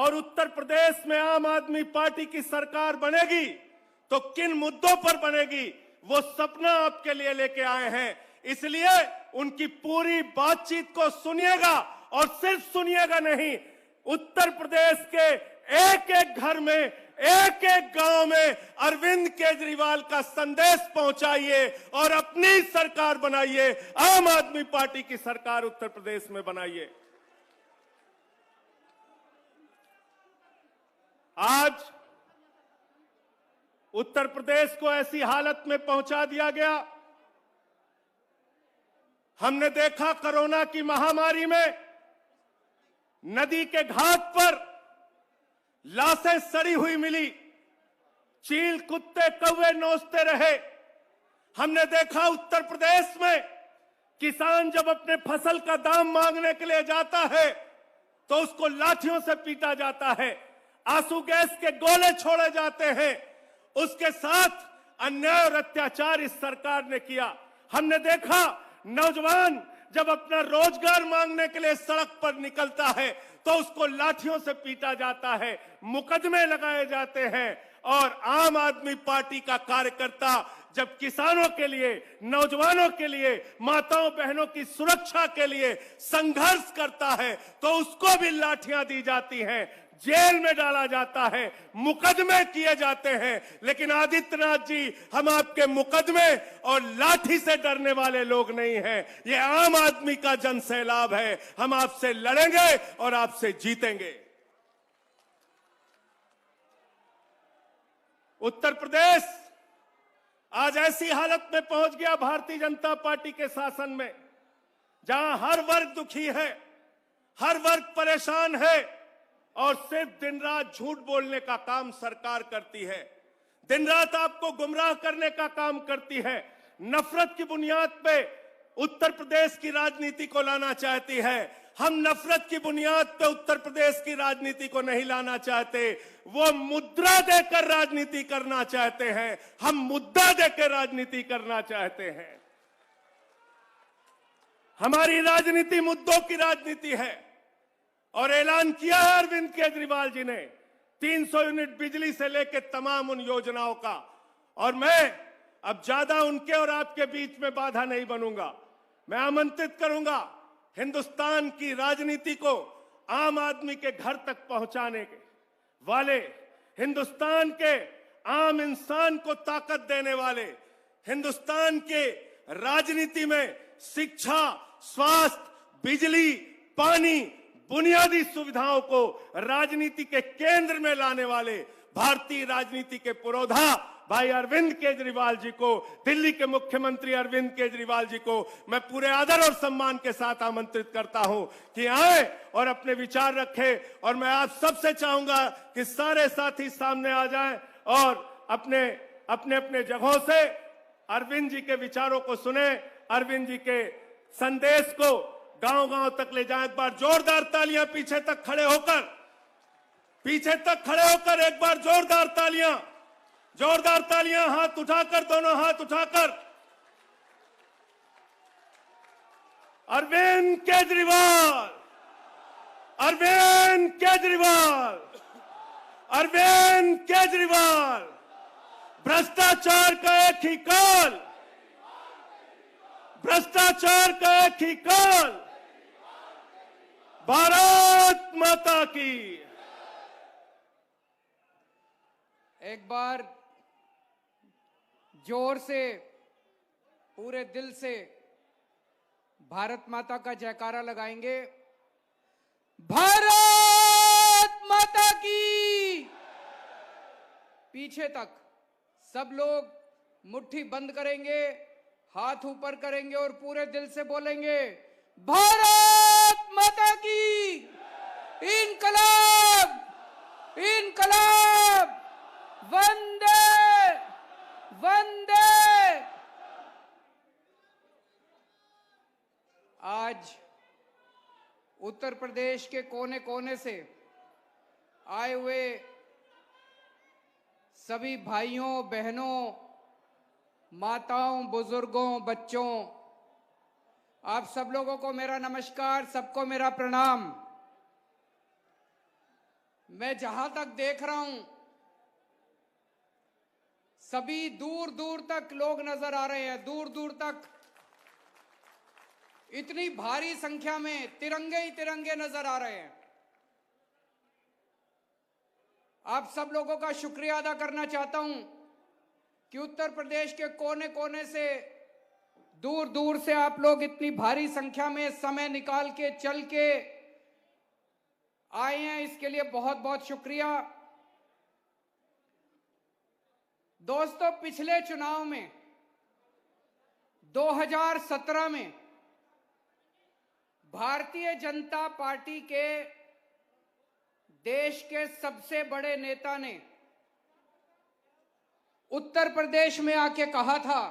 और उत्तर प्रदेश में आम आदमी पार्टी की सरकार बनेगी तो किन मुद्दों पर बनेगी, वो सपना आपके लिए लेके आए हैं। इसलिए उनकी पूरी बातचीत को सुनिएगा और सिर्फ सुनिएगा नहीं, उत्तर प्रदेश के एक एक घर में, एक एक गांव में अरविंद केजरीवाल का संदेश पहुंचाइए और अपनी सरकार बनाइए, आम आदमी पार्टी की सरकार उत्तर प्रदेश में बनाइए। आज उत्तर प्रदेश को ऐसी हालत में पहुंचा दिया गया। हमने देखा कोरोना की महामारी में नदी के घाट पर लाशें सड़ी हुई मिली, चील कुत्ते कौवे नोचते रहे। हमने देखा उत्तर प्रदेश में किसान जब अपने फसल का दाम मांगने के लिए जाता है तो उसको लाठियों से पीटा जाता है, आंसू गैस के गोले छोड़े जाते हैं। उसके साथ अन्याय और अत्याचार इस सरकार ने किया। हमने देखा नौजवान जब अपना रोजगार मांगने के लिए सड़क पर निकलता है तो उसको लाठियों से पीटा जाता है, मुकदमे लगाए जाते हैं। और आम आदमी पार्टी का कार्यकर्ता जब किसानों के लिए, नौजवानों के लिए, माताओं बहनों की सुरक्षा के लिए संघर्ष करता है तो उसको भी लाठियां दी जाती हैं, जेल में डाला जाता है, मुकदमे किए जाते हैं। लेकिन आदित्यनाथ जी, हम आपके मुकदमे और लाठी से डरने वाले लोग नहीं हैं। ये आम आदमी का जन सैलाब है। हम आपसे लड़ेंगे और आपसे जीतेंगे। उत्तर प्रदेश आज ऐसी हालत में पहुंच गया भारतीय जनता पार्टी के शासन में, जहां हर वर्ग दुखी है, हर वर्ग परेशान है और सिर्फ दिन रात झूठ बोलने का काम सरकार करती है। दिन रात आपको गुमराह करने का काम करती है। नफरत की बुनियाद पे उत्तर प्रदेश की राजनीति को लाना चाहती है। हम नफरत की बुनियाद पे उत्तर प्रदेश की राजनीति को नहीं लाना चाहते। वो मुद्रा देकर राजनीति करना चाहते हैं, हम मुद्दा देकर राजनीति करना चाहते हैं। हमारी राजनीति मुद्दों की राजनीति है। और ऐलान किया है अरविंद केजरीवाल जी ने 300 यूनिट बिजली से लेकर तमाम उन योजनाओं का। और मैं अब ज्यादा उनके और आपके बीच में बाधा नहीं बनूंगा। मैं आमंत्रित करूंगा हिंदुस्तान की राजनीति को आम आदमी के घर तक पहुंचाने के वाले, हिंदुस्तान के आम इंसान को ताकत देने वाले, हिंदुस्तान के राजनीति में शिक्षा, स्वास्थ्य, बिजली, पानी, बुनियादी सुविधाओं को राजनीति के केंद्र में लाने वाले भारतीय राजनीति के पुरोधा भाई अरविंद केजरीवाल जी को, दिल्ली के मुख्यमंत्री अरविंद केजरीवाल जी को मैं पूरे आदर और सम्मान के साथ आमंत्रित करता हूं कि आए और अपने विचार रखें। और मैं आप सबसे चाहूंगा कि सारे साथी सामने आ जाएं और अपने अपने जगहों से अरविंद जी के विचारों को सुने, अरविंद जी के संदेश को गांव-गांव तक ले जाएं। एक बार जोरदार तालियां पीछे तक खड़े होकर एक बार जोरदार तालियां, हाथ उठाकर, दोनों हाथ उठाकर। अरविंद केजरीवाल, अरविंद केजरीवाल, अरविंद केजरीवाल। भ्रष्टाचार का एक ही काल, भ्रष्टाचार का एक ही काल। भारत माता की। एक बार जोर से, पूरे दिल से भारत माता का जयकारा लगाएंगे। भारत माता की। पीछे तक सब लोग मुट्ठी बंद करेंगे, हाथ ऊपर करेंगे और पूरे दिल से बोलेंगे भारत माता की। इनकलाब, इनकलाब, वंदे वंदे। आज उत्तर प्रदेश के कोने कोने से आए हुए सभी भाइयों, बहनों, माताओं, बुजुर्गों, बच्चों, आप सब लोगों को मेरा नमस्कार, सबको मेरा प्रणाम। मैं जहां तक देख रहा हूं, सभी दूर दूर तक लोग नजर आ रहे हैं, दूर दूर तक इतनी भारी संख्या में तिरंगे ही तिरंगे नजर आ रहे हैं। आप सब लोगों का शुक्रिया अदा करना चाहता हूं कि उत्तर प्रदेश के कोने कोने से, दूर दूर से आप लोग इतनी भारी संख्या में समय निकाल के चल के आए हैं, इसके लिए बहुत बहुत शुक्रिया। दोस्तों, पिछले चुनाव में 2017 में भारतीय जनता पार्टी के देश के सबसे बड़े नेता ने उत्तर प्रदेश में आके कहा था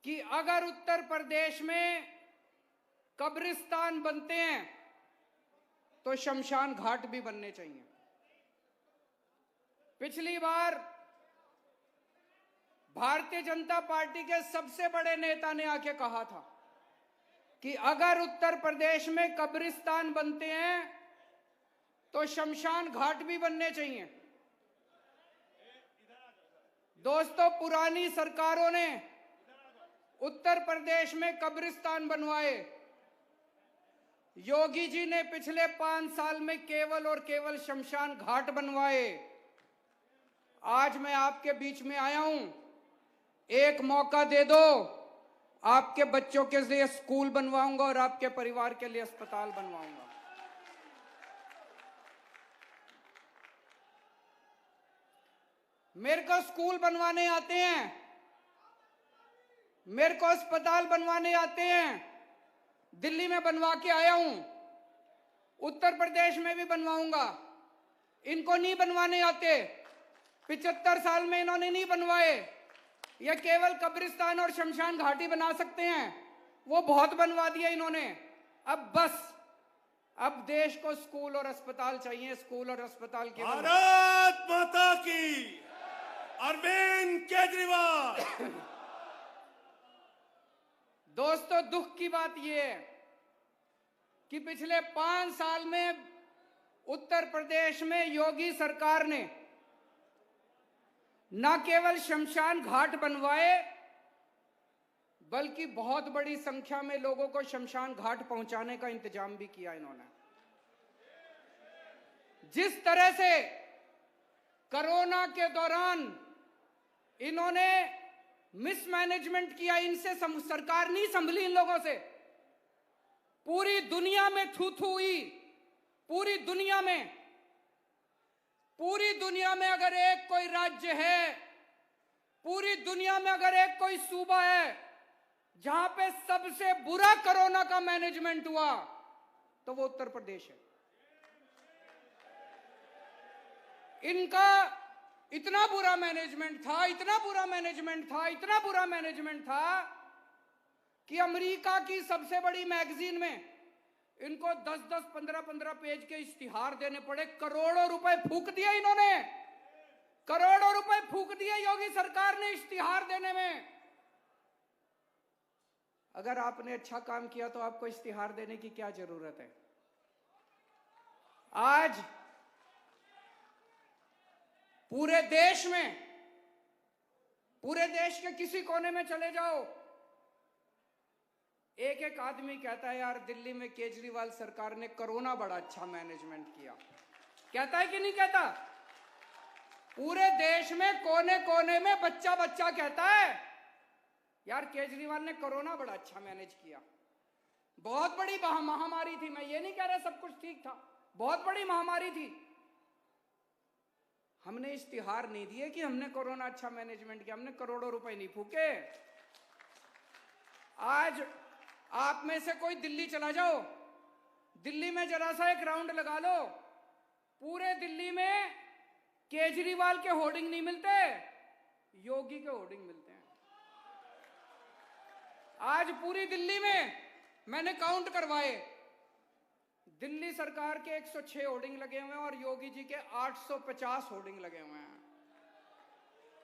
कि अगर उत्तर प्रदेश में कब्रिस्तान बनते हैं तो शमशान घाट भी बनने चाहिए। पिछली बार भारतीय जनता पार्टी के सबसे बड़े नेता ने आके कहा था कि अगर उत्तर प्रदेश में कब्रिस्तान बनते हैं तो शमशान घाट भी बनने चाहिए। दोस्तों, पुरानी सरकारों ने उत्तर प्रदेश में कब्रिस्तान बनवाए। योगी जी ने पिछले 5 साल में केवल और केवल शमशान घाट बनवाए। आज मैं आपके बीच में आया हूं, एक मौका दे दो, आपके बच्चों के लिए स्कूल बनवाऊंगा और आपके परिवार के लिए अस्पताल बनवाऊंगा। मेरे को स्कूल बनवाने आते हैं, मेरे को अस्पताल बनवाने आते हैं। दिल्ली में बनवा के आया हूं, उत्तर प्रदेश में भी बनवाऊंगा। इनको नहीं बनवाने आते, 75 साल में इन्होंने नहीं बनवाए। ये केवल कब्रिस्तान और शमशान घाटी बना सकते हैं, वो बहुत बनवा दिया इन्होंने। अब बस, अब देश को स्कूल और अस्पताल चाहिए, स्कूल और अस्पताल के। भारत माता की, अरविंद केजरीवाल। दोस्तों, दुख की बात यह है कि पिछले 5 साल में उत्तर प्रदेश में योगी सरकार ने न केवल शमशान घाट बनवाए, बल्कि बहुत बड़ी संख्या में लोगों को शमशान घाट पहुंचाने का इंतजाम भी किया इन्होंने। जिस तरह से कोरोना के दौरान इन्होंने मिसमैनेजमेंट किया, इनसे सरकार नहीं संभली इन लोगों से। पूरी दुनिया में थू थू हुई, पूरी दुनिया में अगर एक कोई राज्य है, पूरी दुनिया में अगर एक कोई सूबा है जहां पे सबसे बुरा कोरोना का मैनेजमेंट हुआ, तो वो उत्तर प्रदेश है। इनका इतना बुरा मैनेजमेंट था, इतना बुरा मैनेजमेंट था कि अमेरिका की सबसे बड़ी मैगजीन में इनको 10-10, 15-15 पेज के इश्तिहार देने पड़े। करोड़ों रुपए फूंक दिए इन्होंने, करोड़ों रुपए फूंक दिए योगी सरकार ने इश्तिहार देने में। अगर आपने अच्छा काम किया तो आपको इश्तिहार देने की क्या जरूरत है? आज पूरे देश में, पूरे देश के किसी कोने में चले जाओ, एक एक आदमी कहता है यार दिल्ली में केजरीवाल सरकार ने कोरोना बड़ा अच्छा मैनेजमेंट किया। कहता है कि नहीं कहता? पूरे देश में कोने कोने में बच्चा बच्चा कहता है यार केजरीवाल ने कोरोना बड़ा अच्छा मैनेज किया। बहुत बड़ी महामारी थी, मैं ये नहीं कह रहा सब कुछ ठीक था, बहुत बड़ी महामारी थी। हमने इश्तिहार नहीं दिए कि हमने कोरोना अच्छा मैनेजमेंट किया, हमने करोड़ों रुपए नहीं फूके। आज आप में से कोई दिल्ली चला जाओ, दिल्ली में जरा सा एक राउंड लगा लो, पूरे दिल्ली में केजरीवाल के होर्डिंग नहीं मिलते, योगी के होर्डिंग मिलते हैं। आज पूरी दिल्ली में मैंने काउंट करवाए, दिल्ली सरकार के 106 होर्डिंग लगे हुए हैं और योगी जी के 850 होर्डिंग लगे हुए हैं।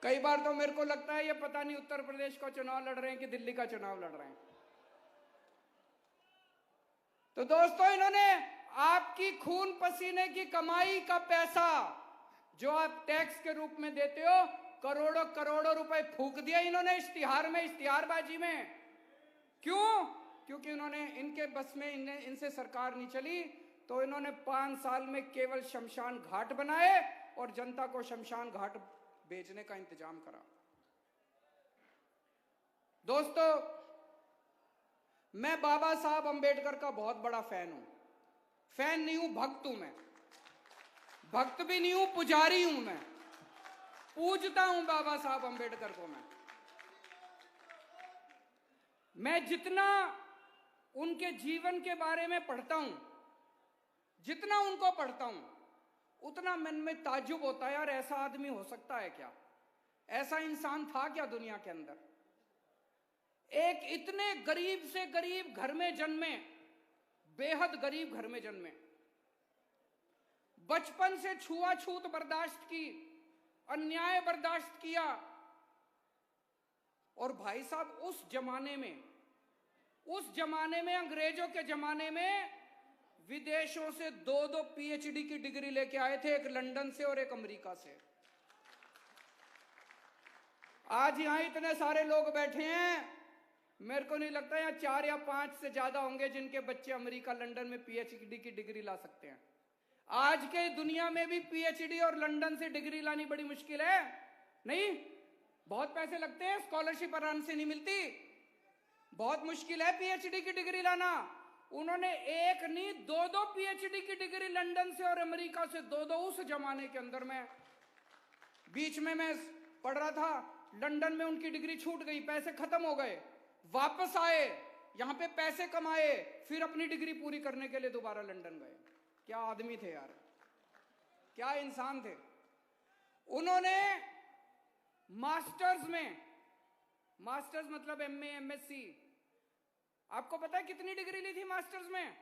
कई बार तो मेरे को लगता है ये पता नहीं उत्तर प्रदेश का चुनाव लड़ रहे हैं कि दिल्ली का चुनाव लड़ रहे हैं। तो दोस्तों, इन्होंने आपकी खून पसीने की कमाई का पैसा जो आप टैक्स के रूप में देते हो, करोड़ों करोड़ों रुपए फूंक दिया इन्होंने इश्तिहार में, इश्तिहारबाजी में। क्यों? क्योंकि इन्होंने, इनके बस में इनसे सरकार नहीं चली, तो इन्होंने 5 साल में केवल शमशान घाट बनाए और जनता को शमशान घाट बेचने का इंतजाम करा। दोस्तों, मैं बाबा साहब अंबेडकर का बहुत बड़ा फैन हूं। फैन नहीं हूं, भक्त हूं मैं। भक्त भी नहीं हूं, पुजारी हूं मैं। पूजता हूं बाबा साहब अंबेडकर को मैं जितना उनके जीवन के बारे में पढ़ता हूं, जितना उनको पढ़ता हूं, उतना मन में ताज्जुब होता है, यार ऐसा आदमी हो सकता है क्या? ऐसा इंसान था क्या दुनिया के अंदर? एक इतने गरीब से गरीब घर में जन्मे, बेहद गरीब घर में जन्मे, बचपन से छुआछूत बर्दाश्त की, अन्याय बर्दाश्त किया। और भाई साहब उस जमाने में अंग्रेजों के जमाने में विदेशों से 2-2 पीएचडी की डिग्री लेके आए थे, एक लंदन से और एक अमेरिका से। आज यहां इतने सारे लोग बैठे हैं, मेरे को नहीं लगता यहाँ 4 या 5 से ज्यादा होंगे जिनके बच्चे अमेरिका लंदन में पीएचडी की डिग्री ला सकते हैं। आज के दुनिया में भी पीएचडी और लंदन से डिग्री लानी बड़ी मुश्किल है। नहीं, बहुत पैसे लगते हैं, स्कॉलरशिप आराम से नहीं मिलती, बहुत मुश्किल है पीएचडी की डिग्री लाना। उन्होंने एक नहीं 2-2 पीएचडी की डिग्री लंदन से और अमेरिका से 2-2 उस जमाने के अंदर में। बीच में मैं पढ़ रहा था, लंदन में उनकी डिग्री छूट गई, पैसे खत्म हो गए, वापस आए, यहां पे पैसे कमाए, फिर अपनी डिग्री पूरी करने के लिए दोबारा लंदन गए। क्या आदमी थे यार, क्या इंसान थे। उन्होंने मास्टर्स में, मास्टर्स मतलब एमए एमएससी, आपको पता है कितनी डिग्री ली थी मास्टर्स में?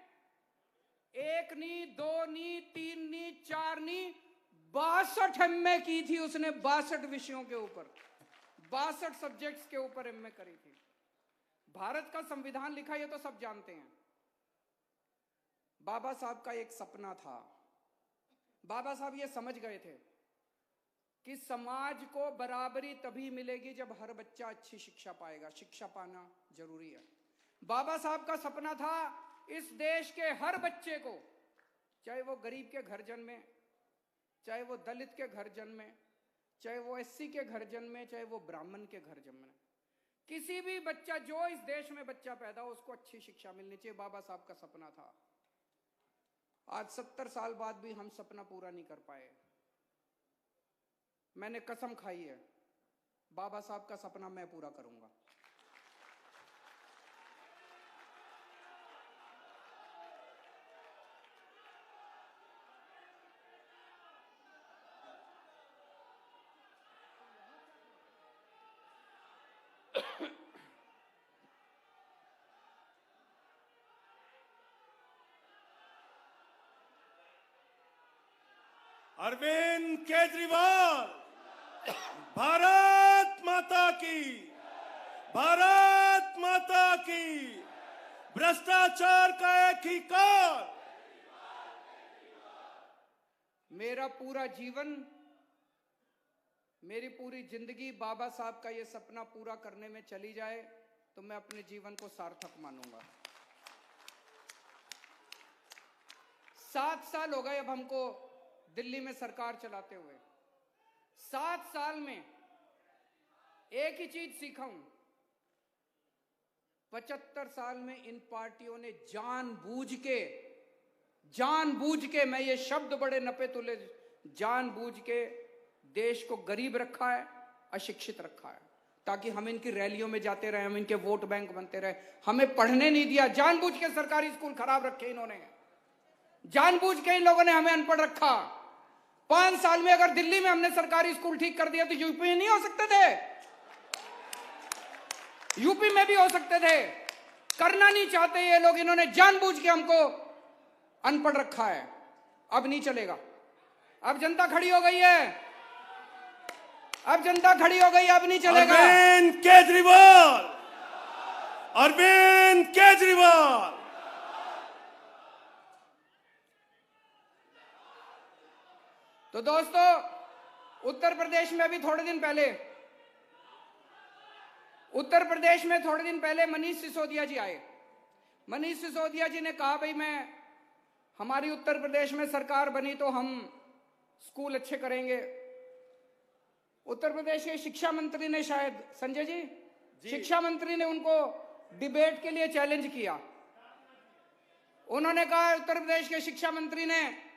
1 नहीं, 2 नहीं, 3 नहीं, 4 नहीं, 62 एमए की थी उसने। 62 विषयों के ऊपर, 62 सब्जेक्ट्स के ऊपर एमए करी थी। भारत का संविधान लिखा, ये तो सब जानते हैं। बाबा साहब का एक सपना था। बाबा साहब ये समझ गए थे कि समाज को बराबरी तभी मिलेगी जब हर बच्चा अच्छी शिक्षा पाएगा। शिक्षा पाना जरूरी है। बाबा साहब का सपना था इस देश के हर बच्चे को, चाहे वो गरीब के घर जन्मे, चाहे वो दलित के घर जन्मे, चाहे वो एससी के घर जन्मे, चाहे वो ब्राह्मण के घर जन्मे, किसी भी बच्चा, जो इस देश में बच्चा पैदा हो, उसको अच्छी शिक्षा मिलनी चाहिए। बाबा साहब का सपना था। आज 70 साल बाद भी हम सपना पूरा नहीं कर पाए। मैंने कसम खाई है, बाबा साहब का सपना मैं पूरा करूंगा। अरविंद केजरीवाल, भारत माता की, भारत माता की। भ्रष्टाचार का एक ही काल। मेरा पूरा जीवन, मेरी पूरी जिंदगी बाबा साहब का ये सपना पूरा करने में चली जाए तो मैं अपने जीवन को सार्थक मानूंगा। 7 साल हो गए अब हमको दिल्ली में सरकार चलाते हुए। 7 साल में एक ही चीज सीखा हूं, 75 साल में इन पार्टियों ने जानबूझ के, मैं ये शब्द बड़े नपे तुले, जानबूझ के देश को गरीब रखा है, अशिक्षित रखा है, ताकि हम इनकी रैलियों में जाते रहे, हम इनके वोट बैंक बनते रहे। हमें पढ़ने नहीं दिया, जानबूझ के सरकारी स्कूल खराब रखे इन्होंने, जानबूझ के इन लोगों ने हमें अनपढ़ रखा। 5 साल में अगर दिल्ली में हमने सरकारी स्कूल ठीक कर दिया तो यूपी में नहीं हो सकते थे? यूपी में भी हो सकते थे। करना नहीं चाहते ये लोग, इन्होंने जानबूझ के हमको अनपढ़ रखा है। अब नहीं चलेगा। अब जनता खड़ी हो गई है, अब जनता खड़ी हो गई, अब नहीं चलेगा। अरविंद केजरीवाल, अरविंद केजरीवाल। तो दोस्तों, उत्तर प्रदेश में भी थोड़े दिन पहले मनीष सिसोदिया जी आए। मनीष सिसोदिया जी ने कहा, भाई हमारी उत्तर प्रदेश में सरकार बनी तो हम स्कूल अच्छे करेंगे। उत्तर प्रदेश के शिक्षा मंत्री ने, शायद संजय जी, शिक्षा मंत्री ने उनको डिबेट के लिए चैलेंज किया। उन्होंने कहा, उत्तर प्रदेश के शिक्षा मंत्री ने,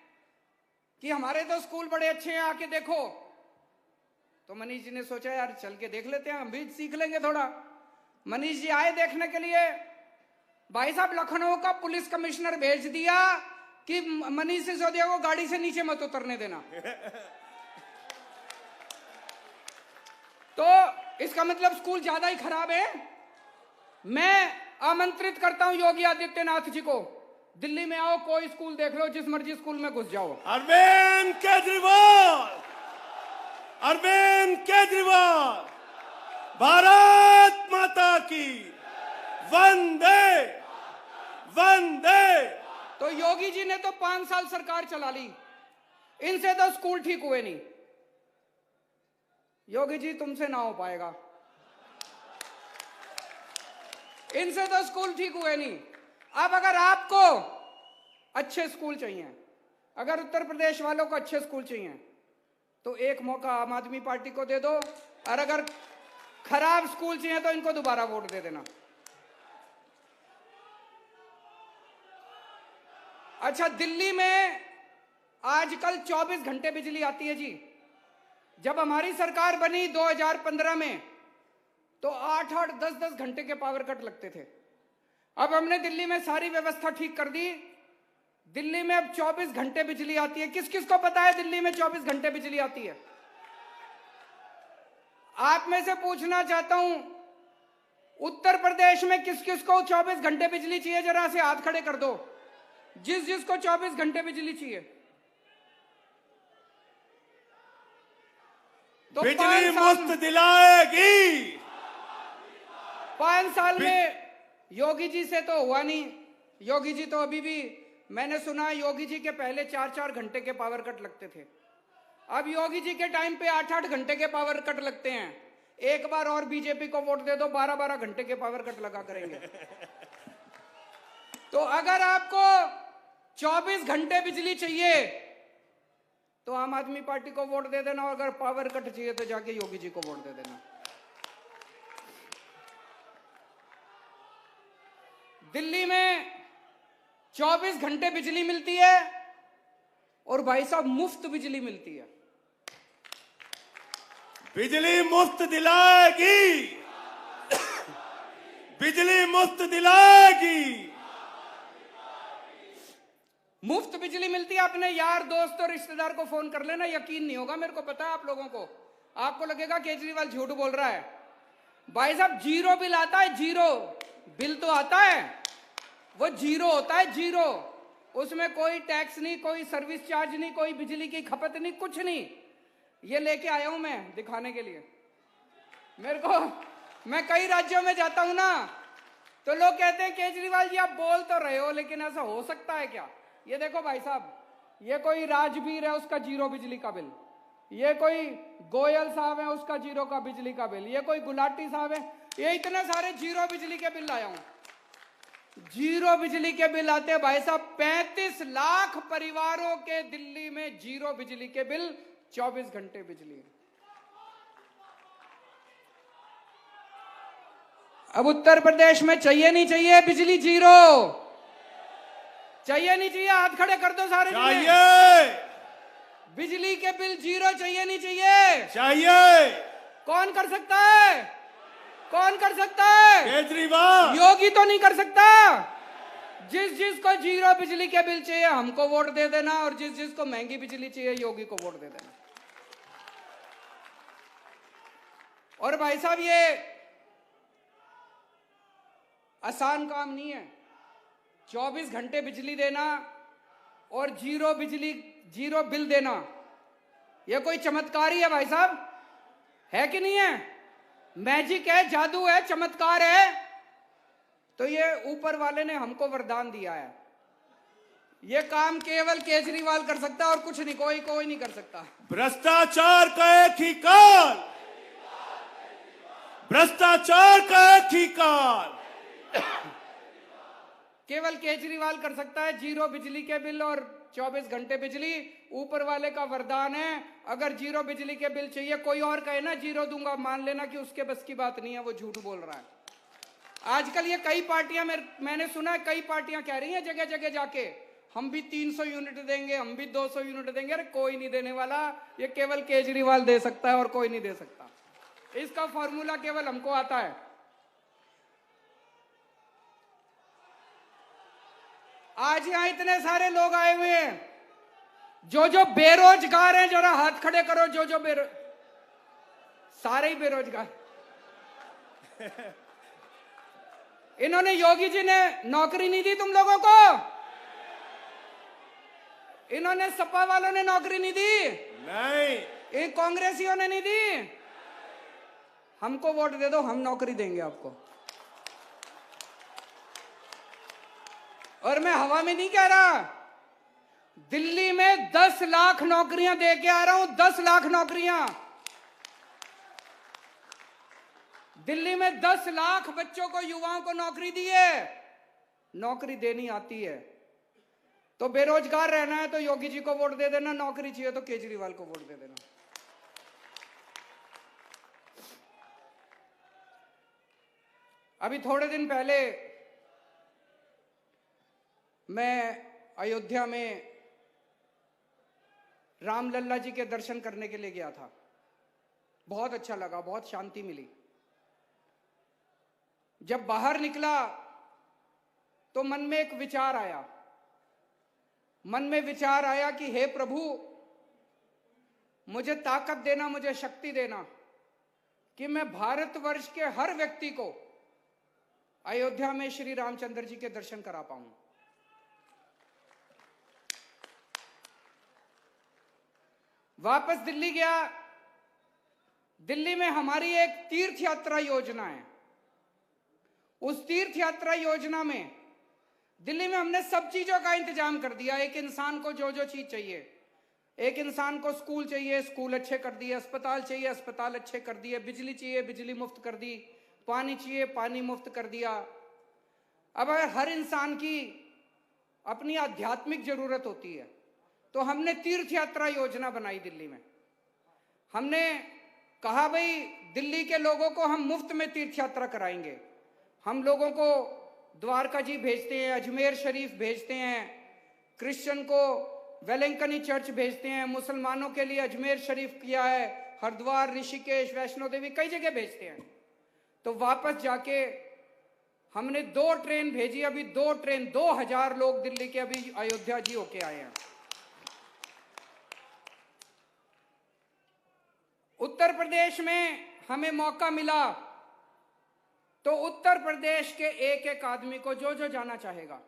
कि हमारे तो स्कूल बड़े अच्छे हैं, आके देखो। तो मनीष जी ने सोचा, यार चल के देख लेते हैं, हम भी सीख लेंगे थोड़ा। मनीष जी आए देखने के लिए। भाई साहब, लखनऊ का पुलिस कमिश्नर भेज दिया कि मनीष सिसोदिया को गाड़ी से नीचे मत उतरने देना। तो इसका मतलब स्कूल ज्यादा ही खराब है। मैं आमंत्रित करता हूं योगी आदित्यनाथ जी को, दिल्ली में आओ, कोई स्कूल देख लो, जिस मर्जी स्कूल में घुस जाओ। अरविंद केजरीवाल, भारत माता की वंदे वंदे। तो योगी जी ने तो 5 साल सरकार चला ली, इनसे तो स्कूल ठीक हुए नहीं। योगी जी, तुमसे ना हो पाएगा, इनसे तो स्कूल ठीक हुए नहीं। अब अगर आपको अच्छे स्कूल चाहिए, अगर उत्तर प्रदेश वालों को अच्छे स्कूल चाहिए, तो एक मौका आम आदमी पार्टी को दे दो, और अगर खराब स्कूल चाहिए तो इनको दोबारा वोट दे देना। अच्छा, दिल्ली में आजकल 24 घंटे बिजली आती है जी। जब हमारी सरकार बनी 2015 में, तो 8-8, 10-10 घंटे के पावर कट लगते थे। अब हमने दिल्ली में सारी व्यवस्था ठीक कर दी। दिल्ली में अब 24 घंटे बिजली आती है। किस किस को पता है दिल्ली में 24 घंटे बिजली आती है? आप में से पूछना चाहता हूं, उत्तर प्रदेश में किस किस को 24 घंटे बिजली चाहिए? जरा से हाथ खड़े कर दो, जिस जिसको 24 घंटे बिजली चाहिए। तो बिजली मुफ्त दिलाएगी। 5 साल में योगी जी से तो हुआ नहीं। योगी जी तो अभी भी, मैंने सुना योगी जी के पहले 4-4 घंटे के पावर कट लगते थे। अब योगी जी के टाइम पे 8-8 घंटे के पावर कट लगते हैं। एक बार और बीजेपी को वोट दे दो, 12-12 घंटे के पावर कट लगा करेंगे। तो अगर आपको 24 घंटे बिजली चाहिए तो आम आदमी पार्टी को वोट दे देना, और अगर पावर कट चाहिए तो जाके योगी जी को वोट दे देना। दिल्ली में 24 घंटे बिजली मिलती है, और भाई साहब मुफ्त बिजली मिलती है। बिजली मुफ्त दिलाएगी, बिजली मुफ्त दिलाएगी। मुफ्त बिजली मिलती है। अपने यार दोस्त और रिश्तेदार को फोन कर लेना, यकीन नहीं होगा, मेरे को पता है आप लोगों को। आपको लगेगा केजरीवाल झूठ बोल रहा है। भाई साहब, जीरो बिल आता है, जीरो बिल तो आता है, वो जीरो होता है, जीरो। उसमें कोई टैक्स नहीं, कोई सर्विस चार्ज नहीं, कोई बिजली की खपत नहीं, कुछ नहीं। ये लेके आया हूं मैं दिखाने के लिए। मेरे को, मैं कई राज्यों में जाता हूं ना, तो लोग कहते हैं केजरीवाल जी आप बोल तो रहे हो, लेकिन ऐसा हो सकता है क्या? ये देखो भाई साहब, ये कोई राजवीर है, उसका जीरो बिजली का बिल। ये कोई गोयल साहब है, उसका जीरो का बिजली का बिल। ये कोई गुलाटी साहब है, ये इतने सारे जीरो बिजली के बिल लाया हूं। जीरो बिजली के बिल आते हैं भाई साहब। 35 लाख परिवारों के दिल्ली में जीरो बिजली के बिल, 24 घंटे बिजली। अब उत्तर प्रदेश में चाहिए नहीं चाहिए बिजली जीरो? चाहिए नहीं चाहिए? हाथ खड़े कर दो सारे। चाहिए। बिजली के बिल जीरो चाहिए नहीं चाहिए? चाहिए। कौन कर सकता है? कौन कर सकता है? केजरीवाल। योगी तो नहीं कर सकता। जिस जिसको जीरो बिजली के बिल चाहिए हमको वोट दे देना, और जिस जिसको महंगी बिजली चाहिए योगी को वोट दे देना। और भाई साहब, ये आसान काम नहीं है। 24 घंटे बिजली देना और जीरो बिल देना, यह कोई चमत्कार ही है भाई साहब? है कि नहीं है? मैजिक है, जादू है, चमत्कार है। तो ये ऊपर वाले ने हमको वरदान दिया है। ये काम केवल केजरीवाल कर सकता है और कुछ नहीं, कोई नहीं कर सकता। भ्रष्टाचार का एक ही काल, भ्रष्टाचार का एक ही काल केवल केजरीवाल कर सकता है। जीरो बिजली के बिल और 24 घंटे बिजली ऊपर वाले का वरदान है। अगर जीरो बिजली के बिल चाहिए, कोई और कहे ना जीरो दूंगा, मान लेना कि उसके बस की बात नहीं है, वो झूठ बोल रहा है। आजकल ये कई पार्टियां, मैंने सुना है कई पार्टियां कह रही हैं जगह जगह जाके, हम भी 300 यूनिट देंगे, हम भी 200 यूनिट देंगे। अरे कोई नहीं देने वाला, ये केवल केजरीवाल दे सकता है और कोई नहीं दे सकता। इसका फॉर्मूला केवल हमको आता है। आज यहां इतने सारे लोग आए हुए हैं, जो बेरोजगार हैं, जरा हाथ खड़े करो। जो सारे ही बेरोजगार। इन्होंने, योगी जी ने नौकरी नहीं दी तुम लोगों को? इन्होंने, सपा वालों ने नौकरी नहीं दी? नहीं। इन कांग्रेसियों ने नहीं दी? हमको वोट दे दो, हम नौकरी देंगे आपको। और मैं हवा में नहीं कह रहा, दिल्ली में 10 लाख नौकरियां दे के आ रहा हूं। 10 लाख नौकरियां दिल्ली में 10 लाख बच्चों को, युवाओं को नौकरी दी है। नौकरी देनी आती है तो बेरोजगार रहना है तो योगी जी को वोट दे देना, नौकरी चाहिए तो केजरीवाल को वोट दे देना। अभी थोड़े दिन पहले मैं अयोध्या में रामलल्ला जी के दर्शन करने के लिए गया था। बहुत अच्छा लगा, बहुत शांति मिली। जब बाहर निकला तो मन में एक विचार आया, कि हे प्रभु, मुझे ताकत देना, मुझे शक्ति देना कि मैं भारतवर्ष के हर व्यक्ति को अयोध्या में श्री रामचंद्र जी के दर्शन करा पाऊं। वापस दिल्ली गया। दिल्ली में हमारी एक तीर्थ यात्रा योजना है। उस तीर्थ यात्रा योजना में दिल्ली में हमने सब चीजों का इंतजाम कर दिया। एक इंसान को जो चीज चाहिए, एक इंसान को स्कूल चाहिए, स्कूल अच्छे कर दिए, अस्पताल चाहिए, अस्पताल अच्छे कर दिए, बिजली चाहिए, बिजली मुफ्त कर दी, पानी चाहिए, पानी मुफ्त कर दिया। अब अगर हर इंसान की अपनी आध्यात्मिक जरूरत होती है तो हमने तीर्थ यात्रा योजना बनाई दिल्ली में। हमने कहा भाई दिल्ली के लोगों को हम मुफ्त में तीर्थ यात्रा कराएंगे। हम लोगों को द्वारका जी भेजते हैं, अजमेर शरीफ भेजते हैं, क्रिश्चियन को वेलंकनी चर्च भेजते हैं, मुसलमानों के लिए अजमेर शरीफ किया है, हरिद्वार, ऋषिकेश, वैष्णो देवी, कई जगह भेजते हैं। तो वापस जाके हमने 2 ट्रेन भेजी। अभी 2 ट्रेन, 2000 लोग दिल्ली के अभी अयोध्या जी होके आए हैं। उत्तर प्रदेश में हमें मौका मिला तो उत्तर प्रदेश के एक आदमी को जो जाना चाहेगा,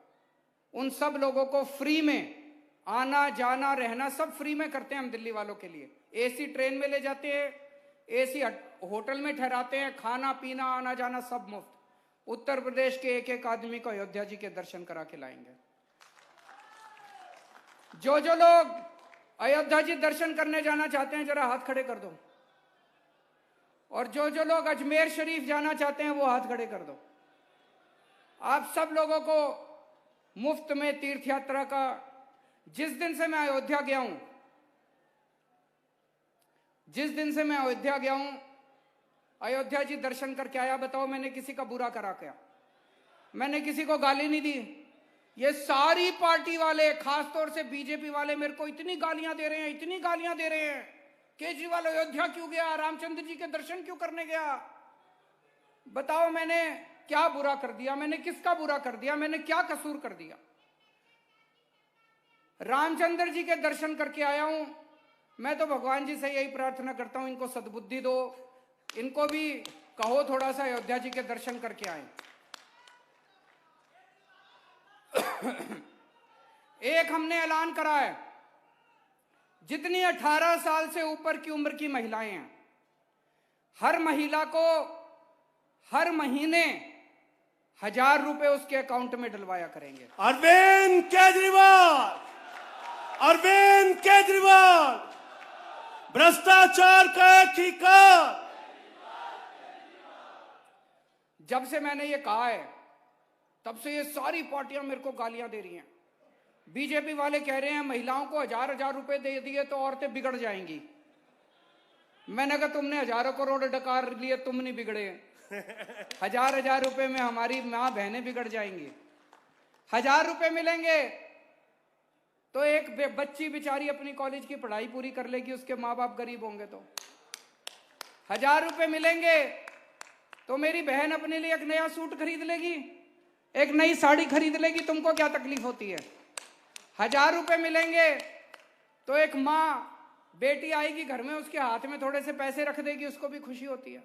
उन सब लोगों को फ्री में आना जाना रहना सब फ्री में करते हैं हम दिल्ली वालों के लिए। एसी ट्रेन में ले जाते हैं, एसी होटल में ठहराते हैं, खाना पीना आना जाना सब मुफ्त। उत्तर प्रदेश के एक आदमी को अयोध्या जी के दर्शन करा के लाएंगे। जो लोग अयोध्या जी दर्शन करने जाना चाहते हैं जरा हाथ खड़े कर दो। और जो लोग अजमेर शरीफ जाना चाहते हैं वो हाथ खड़े कर दो। आप सब लोगों को मुफ्त में तीर्थ यात्रा का, जिस दिन से मैं अयोध्या गया हूं, अयोध्या जी दर्शन करके आया। बताओ मैंने किसी का बुरा करा क्या? मैंने किसी को गाली नहीं दी। ये सारी पार्टी वाले, खासतौर से बीजेपी वाले मेरे को इतनी गालियां दे रहे हैं, केजरीवाल अयोध्या क्यों गया, रामचंद्र जी के दर्शन क्यों करने गया। बताओ मैंने क्या बुरा कर दिया? मैंने किसका बुरा कर दिया? मैंने क्या कसूर कर दिया? रामचंद्र जी के दर्शन करके आया हूं। मैं तो भगवान जी से यही प्रार्थना करता हूं, इनको सद्बुद्धि दो, इनको भी कहो थोड़ा सा अयोध्या जी के दर्शन करके आए। एक हमने ऐलान करा है, जितनी 18 साल से ऊपर की उम्र की महिलाएं हैं, हर महिला को हर महीने ₹1000 उसके अकाउंट में डलवाया करेंगे। अरविंद केजरीवाल, अरविंद केजरीवाल, भ्रष्टाचार का एक ही कार। जब से मैंने ये कहा है तब से ये सारी पार्टियां मेरे को गालियां दे रही हैं। बीजेपी वाले कह रहे हैं महिलाओं को ₹1000 दे दिए तो औरतें बिगड़ जाएंगी। मैंने कहा तुमने हजारों करोड़ डकार लिए, तुम नहीं बिगड़े। ₹1000 में हमारी माँ बहनें बिगड़ जाएंगी। ₹1000 मिलेंगे तो एक बच्ची बेचारी अपनी कॉलेज की पढ़ाई पूरी कर लेगी, उसके माँ बाप गरीब होंगे तो। ₹1000 मिलेंगे तो मेरी बहन अपने लिए एक नया सूट खरीद लेगी, एक नई साड़ी खरीद लेगी। तुमको क्या तकलीफ होती है? ₹1000 मिलेंगे तो एक माँ बेटी आएगी घर में, उसके हाथ में थोड़े से पैसे रख देगी, उसको भी खुशी होती है।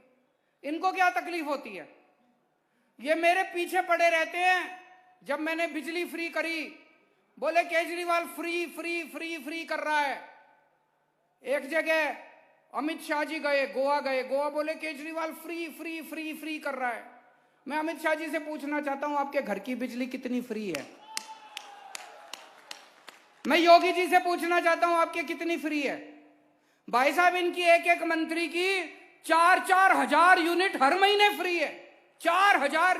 इनको क्या तकलीफ होती है? ये मेरे पीछे पड़े रहते हैं। जब मैंने बिजली फ्री करी, बोले Kejriwal free free free free कर रहा है। एक जगह अमित शाह जी गए, गोवा बोले Kejriwal free free free free कर रहा है। मैं अमित शाह जी से पूछना चाहता हूं आपके घर की बिजली कितनी फ्री है? मैं योगी जी से पूछना चाहता हूं आपके कितनी फ्री है? भाई साहब, इनकी एक एक मंत्री की 4-4 हजार यूनिट हर महीने फ्री है। 4000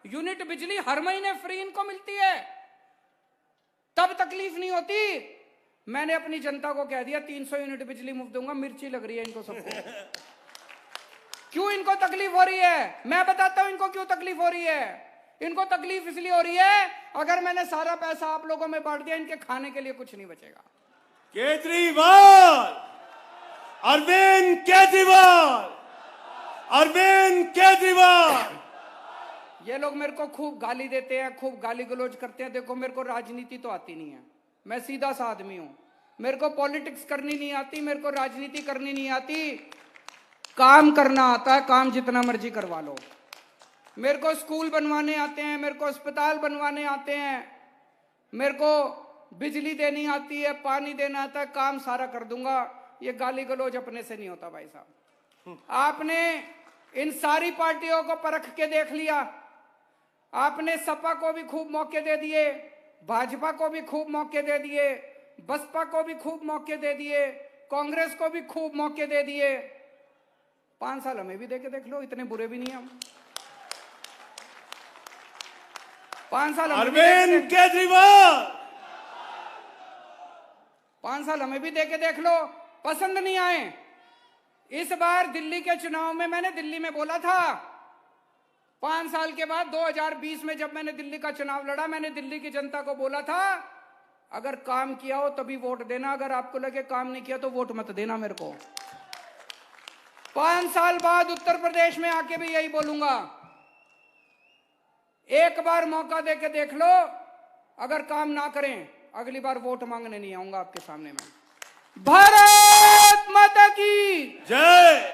यूनिट बिजली हर महीने फ्री इनको मिलती है, तब तकलीफ नहीं होती। मैंने अपनी जनता को कह दिया 300 यूनिट बिजली मुफ्त दूंगा। मिर्ची लग रही है इनको सबको। क्यों इनको तकलीफ हो रही है? मैं बताता हूं इनको क्यों तकलीफ हो रही है। इनको तकलीफ इसलिए हो रही है, अगर मैंने सारा पैसा आप लोगों में बांट दिया, इनके खाने के लिए कुछ नहीं बचेगा। केजरीवाल, अरविंद केजरीवाल, अरविंद केजरीवाल। ये लोग मेरे को खूब गाली देते हैं, खूब गाली गलौज करते हैं। देखो, मेरे को राजनीति तो आती नहीं है, मैं सीधा सा आदमी हूं। मेरे को पॉलिटिक्स करनी नहीं आती, मेरे को राजनीति करनी नहीं आती। काम करना आता है, काम जितना मर्जी करवा लो। मेरे को स्कूल बनवाने आते हैं, मेरे को अस्पताल बनवाने आते हैं, मेरे को बिजली देनी आती है, पानी देना आता है, काम सारा कर दूंगा। ये गाली गलौज अपने से नहीं होता भाई साहब। आपने इन सारी पार्टियों को परख के देख लिया। आपने सपा को भी खूब मौके दे दिए, भाजपा को भी खूब मौके दे दिए, बसपा को भी खूब मौके दे दिए, कांग्रेस को भी खूब मौके दे दिए। 5 साल हमें भी देके देख लो, इतने बुरे भी नहीं हम। 5 साल अरविंद केजरीवाल, 5 साल हमें भी देके देख लो, पसंद नहीं आए। इस बार दिल्ली के चुनाव में मैंने दिल्ली में बोला था, 5 साल के बाद 2020 में जब मैंने दिल्ली का चुनाव लड़ा, मैंने दिल्ली की जनता को बोला था, अगर काम किया हो तभी वोट देना, अगर आपको लगे काम नहीं किया तो वोट मत देना मेरे को। 5 साल बाद उत्तर प्रदेश में आके भी यही बोलूंगा। एक बार मौका देके देख लो, अगर काम ना करें अगली बार वोट मांगने नहीं आऊंगा आपके सामने में। भारत माता की जय।